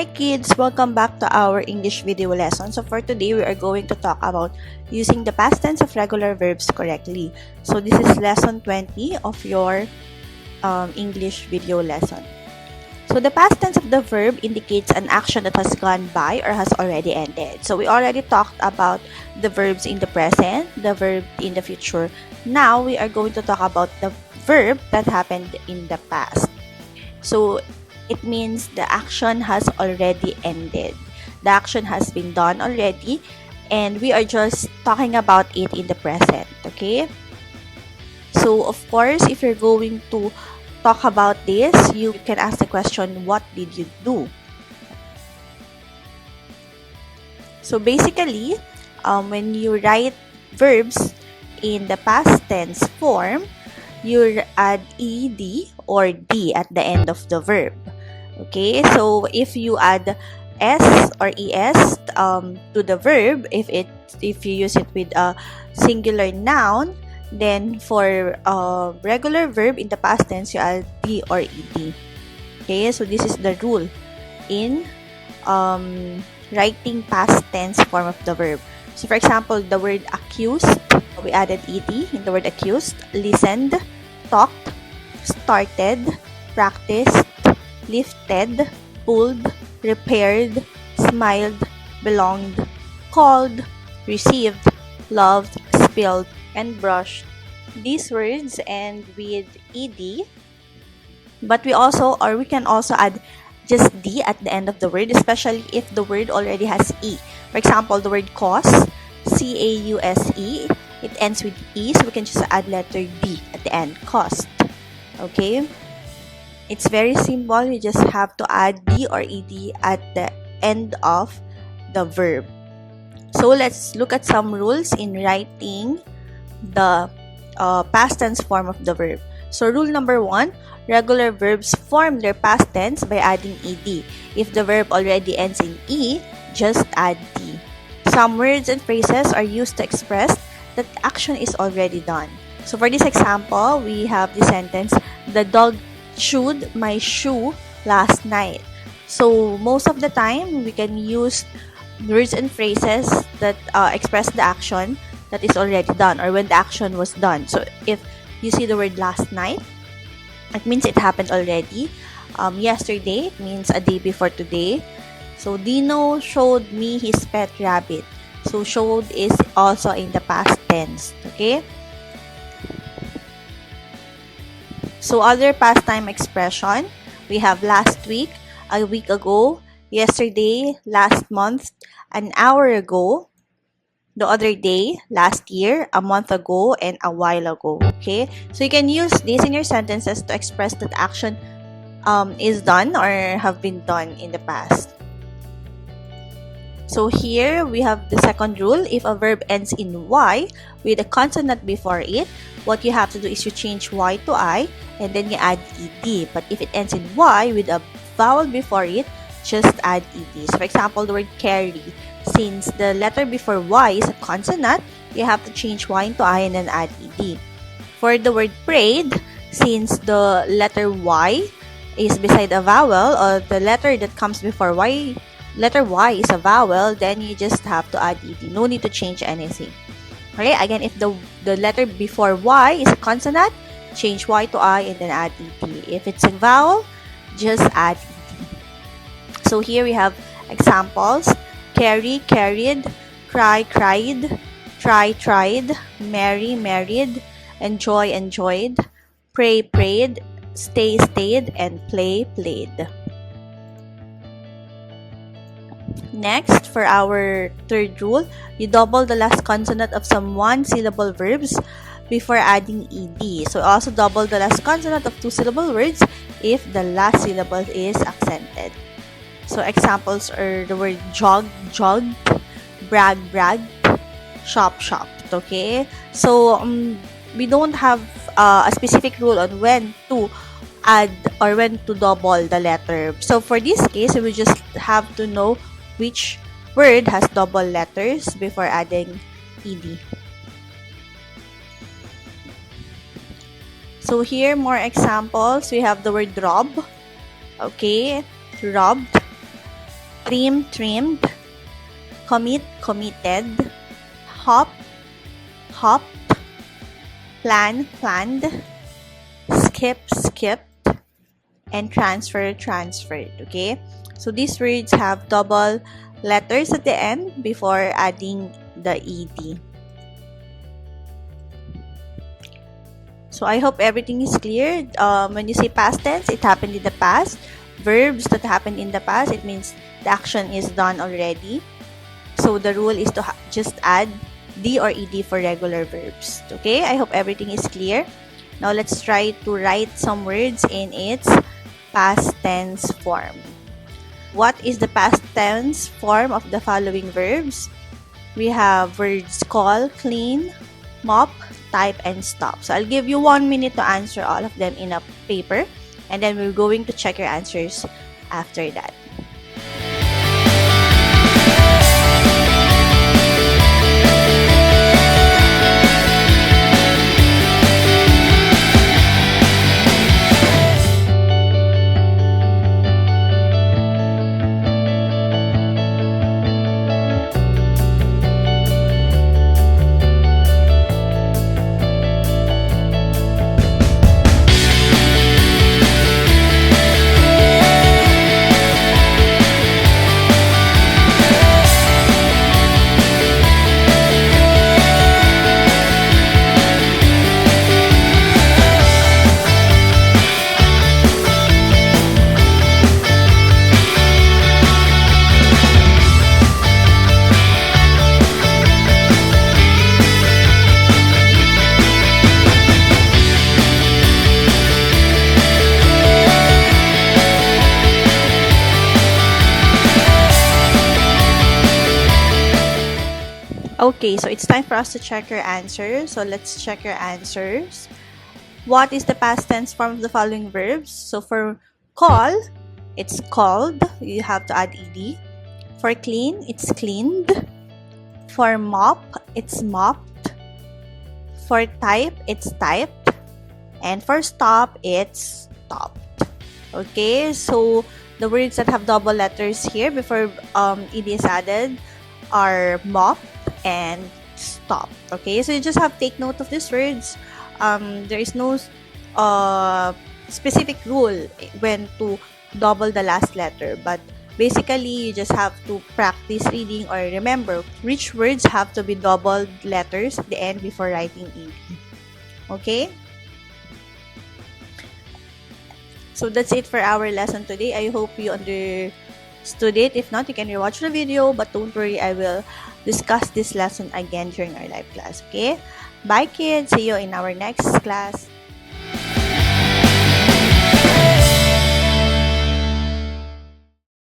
Hi kids! Welcome back to our English video lesson. So for today, we are going to talk about using the past tense of regular verbs correctly. So this is lesson 20 of your English video lesson. So the past tense of the verb indicates an action that has gone by or has already ended. So we already talked about the verbs in the present, the verb in the future. Now we are going to talk about the verb that happened in the past. So it means the action has already ended. The action has been done already, and we are just talking about it in the present, okay? So, of course, if you're going to talk about this, you can ask the question, what did you do? So, basically, when you write verbs in the past tense form, you add ed or d at the end of the verb. Okay, so if you add s or es to the verb, if you use it with a singular noun, then for a regular verb in the past tense, you add d or ed. Okay, so this is the rule in writing past tense form of the verb. So for example, the word accused, we added ed in the word accused. Listened, talked, started, practiced, lifted, pulled, repaired, smiled, belonged, called, received, loved, spilled, and brushed. These words end with ed, but we can also add just d at the end of the word, especially if the word already has e. For example, the word cause, C-A-U-S-E, it ends with e, so we can just add letter d at the end, cost. Okay? It's very simple. You just have to add d or ed at the end of the verb. So let's look at some rules in writing the past tense form of the verb. So rule number 1, regular verbs form their past tense by adding ed. If the verb already ends in e, just add d. Some words and phrases are used to express that action is already done. So for this example, we have the sentence, the dog chewed my shoe last night. So most of the time, we can use words and phrases that express the action that is already done or when the action was done. So if you see the word last night, it means it happened already. Yesterday, it means a day before today. So Dino showed me his pet rabbit. So showed is also in the past tense. Okay? So other past time expression, we have last week, a week ago, yesterday, last month, an hour ago, the other day, last year, a month ago, and a while ago. Okay? So you can use these in your sentences to express that action is done or have been done in the past. So here we have the second rule. If a verb ends in y with a consonant before it, what you have to do is you change y to I and then you add ed. But if it ends in y with a vowel before it, just add ed. So for example, the word carry. Since the letter before y is a consonant, you have to change y into I and then add ed. For the word prayed, since the letter y is beside a vowel, or the letter that comes before y, letter y is a vowel, then you just have to add ed. No need to change anything. Okay, again, if the letter before y is a consonant, change y to I and then add ed. If it's a vowel, just add ed. So here we have examples. Carry, carried, cry, cried, try, tried, marry, married, enjoy, enjoyed, pray, prayed, stay, stayed, and play, played. Next, for our third rule, you double the last consonant of some one-syllable verbs before adding ed. So also double the last consonant of two-syllable words if the last syllable is accented. So examples are the word jog, jogged, brag, bragged, shop, shopped. Okay? So we don't have a specific rule on when to add or when to double the letter. So for this case, we just have to know which word has double letters before adding ed. So here, more examples. We have the word rob. Okay, robbed. trim, trimmed, commit, committed, hop, hopped, plan, planned, skip, skipped, and transfer, transferred. Okay? So these words have double letters at the end before adding the ed. So I hope everything is clear. When you say past tense, it happened in the past. Verbs that happened in the past, it means the action is done already. So the rule is to just add D or ED for regular verbs. Okay, I hope everything is clear. Now let's try to write some words in its past tense form. What is the past tense form of the following verbs? We have words call, clean, mop, type, and stop. So I'll give you 1 minute to answer all of them in a paper, and then we're going to check your answers after that. Okay, so it's time for us to check your answers. So let's check your answers. What is the past tense form of the following verbs? So for call, it's called. You have to add ed. For clean, it's cleaned. For mop, it's mopped. For type, it's typed. And for stop, it's stopped. Okay, so the words that have double letters here before ed is added are mop and stop. Okay, so you just have to take note of these words. There is no specific rule when to double the last letter, but basically you just have to practice reading or remember which words have to be doubled letters at the end before writing ed. Okay, so that's it for our lesson today. I hope you understood it. If not, you can rewatch the video, but don't worry, I will discuss this lesson again during our live class. Okay, bye kids, see you in our next class.